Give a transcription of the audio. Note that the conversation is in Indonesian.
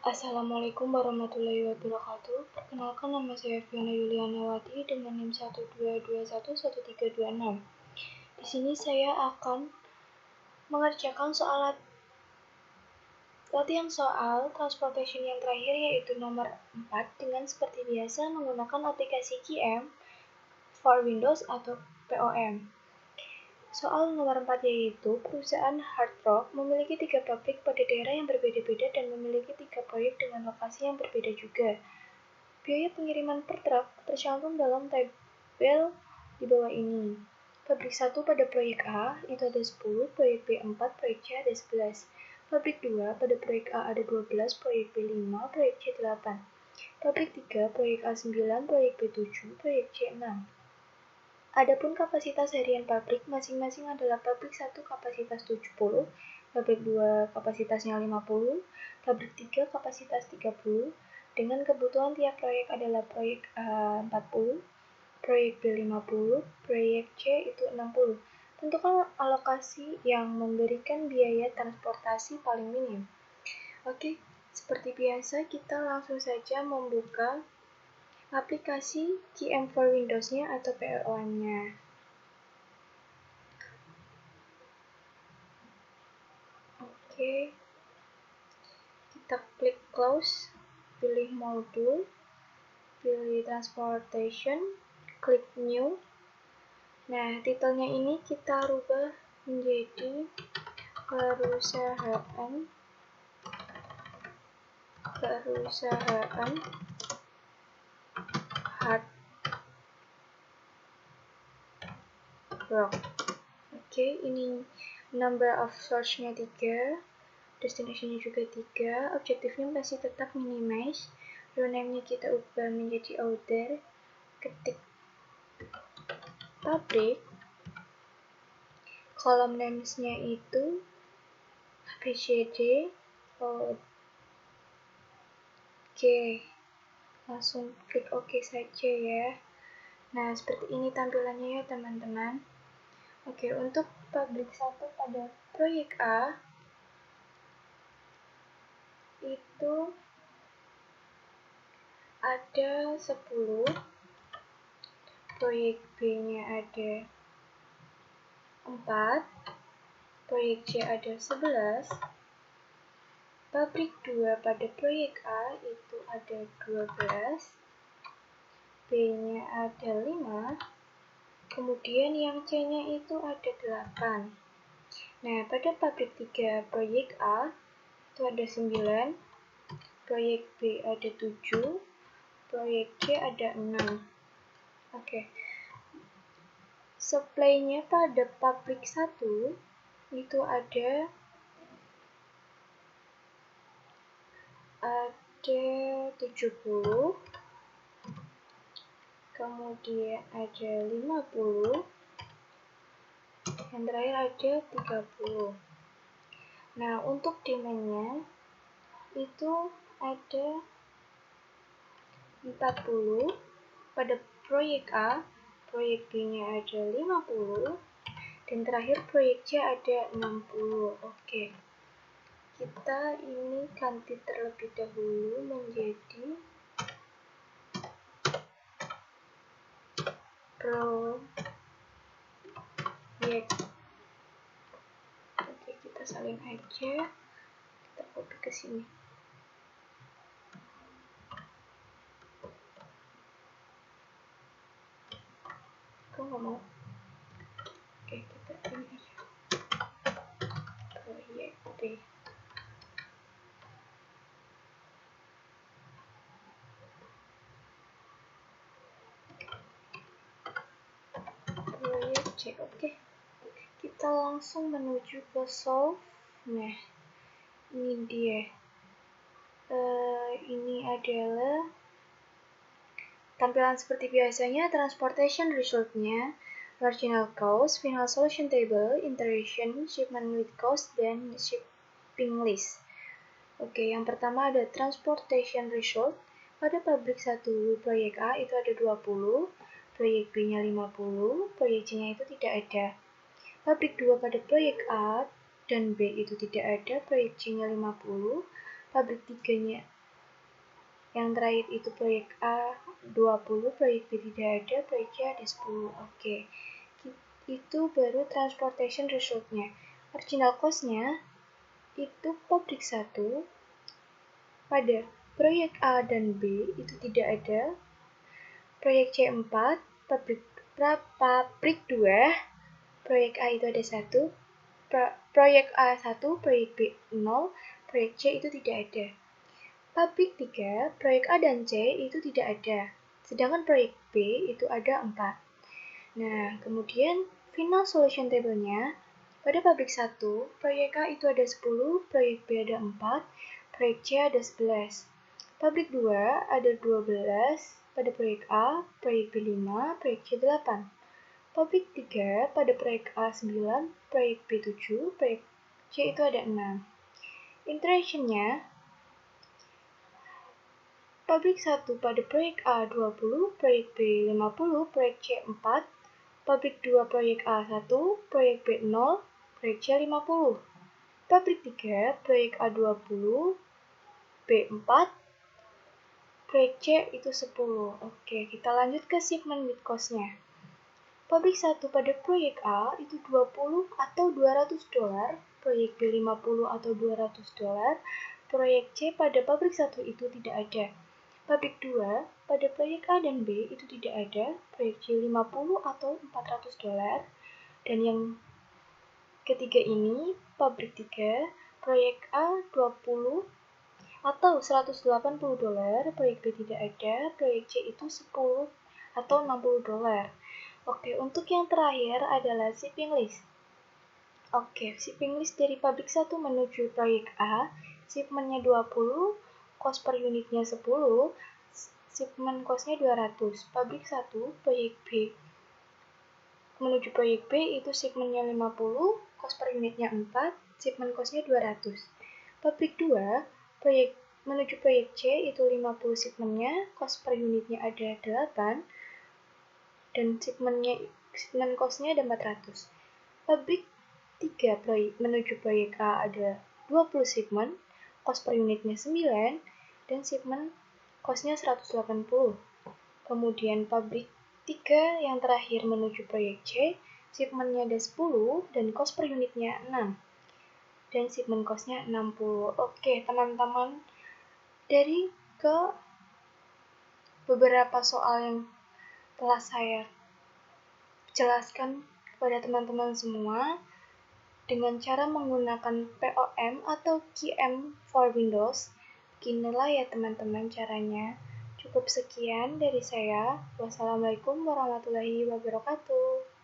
Assalamualaikum warahmatullahi wabarakatuh. Perkenalkan, nama saya Fiona Yulianawati dengan NIM 122111326. Di sini saya akan mengerjakan latihan soal transportation yang terakhir, yaitu nomor 4, dengan seperti biasa menggunakan aplikasi QM for Windows atau POM. Soal nomor 4 yaitu perusahaan Hard Rock memiliki 3 pabrik pada daerah yang berbeda-beda dan memiliki 3 proyek dengan lokasi yang berbeda juga. Biaya pengiriman per truk tercantum dalam tabel di bawah ini. Pabrik 1 pada proyek A itu ada 10, proyek B 4, proyek C ada 11. Pabrik 2 pada proyek A ada 12, proyek B 5, proyek C 8. Pabrik 3 proyek A 9, proyek B 7, proyek C 6. Adapun kapasitas harian pabrik masing-masing adalah pabrik 1 kapasitas 70, pabrik 2 kapasitasnya 50, pabrik 3 kapasitas 30, dengan kebutuhan tiap proyek adalah proyek A 40, proyek B 50, proyek C itu 60. Tentukan alokasi yang memberikan biaya transportasi paling minim. Oke, seperti biasa kita langsung saja membuka aplikasi QM for Windows-nya atau POM-nya. Oke, kita klik close, pilih modul, pilih transportation, klik new. Nah, titelnya ini kita rubah menjadi perusahaan Hard Rock. Oke, ini number of source-nya 3, destination-nya juga 3, objektifnya masih tetap minimize, row name-nya kita ubah menjadi order, ketik pabrik, kolom names-nya itu ABCD, Oke, langsung klik OK saja ya. Nah, seperti ini tampilannya ya teman-teman. Oke, untuk pabrik 1 pada proyek A itu ada 10, proyek B-nya ada 4, proyek C ada 11, pabrik 2 pada proyek A itu ada 12, B-nya ada 5, kemudian yang C-nya itu ada 8. Nah, pada pabrik 3 proyek A itu ada 9, proyek B ada 7, proyek C ada 6. Oke. Supply-nya pada pabrik 1 itu ada 70, kemudian ada 50, yang terakhir ada 30. Nah, untuk demand-nya itu ada 40 pada proyek A, proyek B-nya ada 50, dan terakhir proyek C ada 60. Oke. Kita ini ganti terlebih dahulu menjadi proyek. Oke, kita salin aja. Kita copy ke sini. Kok nggak mau? Oke, kita ini aja. Proyek B. Proyek C. Oke. Kita langsung menuju ke solve. Nah, ini dia. Ini adalah tampilan seperti biasanya, transportation result-nya, marginal cost, final solution table, iteration, shipment with cost, dan shipping list. Oke, yang pertama ada transportation result. Pada pabrik 1 proyek A itu ada 20, proyek B-nya 50, proyek C-nya itu tidak ada. Pabrik 2 pada proyek A dan B itu tidak ada, proyek C-nya 50, pabrik 3-nya Yang terakhir itu proyek A 20, proyek B tidak ada, proyek C ada 10. Oke. Itu baru transportation result-nya. Original cost-nya itu pabrik 1 pada proyek A dan B itu tidak ada. Proyek C4, pabrik 2, proyek A itu ada 1. Proyek A1, proyek B 0, proyek C itu tidak ada. Pabrik 3, proyek A dan C itu tidak ada. Sedangkan proyek B itu ada 4. Nah, kemudian final solution table-nya pada pabrik 1, proyek A itu ada 10, proyek B ada 4, proyek C ada 11. Pabrik 2 ada 12 pada proyek A, proyek B 5, proyek C 8. Pabrik 3 pada proyek A 9, proyek B 7, proyek C itu ada 6. Interaction-nya pabrik 1 pada proyek A 20, proyek B 50, proyek C 4, pabrik 2 proyek A 1, proyek B 0, proyek C 50. Pabrik 3 proyek A 20, B 4, proyek C itu 10. Oke, kita lanjut ke shipment with cost-nya. Pabrik 1 pada proyek A itu 20 atau $200, proyek B 50 atau $200, proyek C pada pabrik 1 itu tidak ada. Pabrik 2 pada proyek A dan B itu tidak ada, proyek C 50 atau $400, dan yang ketiga ini, pabrik 3, proyek A 20 atau $180, proyek B tidak ada, proyek C itu 10 atau $60. Oke, untuk yang terakhir adalah shipping list. Oke, shipping list dari pabrik 1 menuju proyek A, shipment-nya 20, cost per unitnya 10, shipment cost-nya 200. Pabrik 1, proyek B menuju proyek B itu shipment-nya 50, cost per unitnya 4, shipment cost-nya 200. Pabrik 2, proyek menuju proyek C itu 50 shipment-nya, cost per unitnya ada 8, dan shipment cost-nya ada 400. Pabrik 3 menuju proyek A ada 20 shipment, cost per unitnya 9, dan shipment cost-nya 180. Kemudian pabrik 3 yang terakhir menuju proyek C, shipment-nya ada 10 dan cost per unitnya 6. Dan shipment cost-nya 60. Oke, teman-teman, dari ke beberapa soal yang telah saya jelaskan kepada teman-teman semua dengan cara menggunakan POM atau QM for Windows. Beginilah ya teman-teman caranya. Cukup sekian dari saya. Wassalamualaikum warahmatullahi wabarakatuh.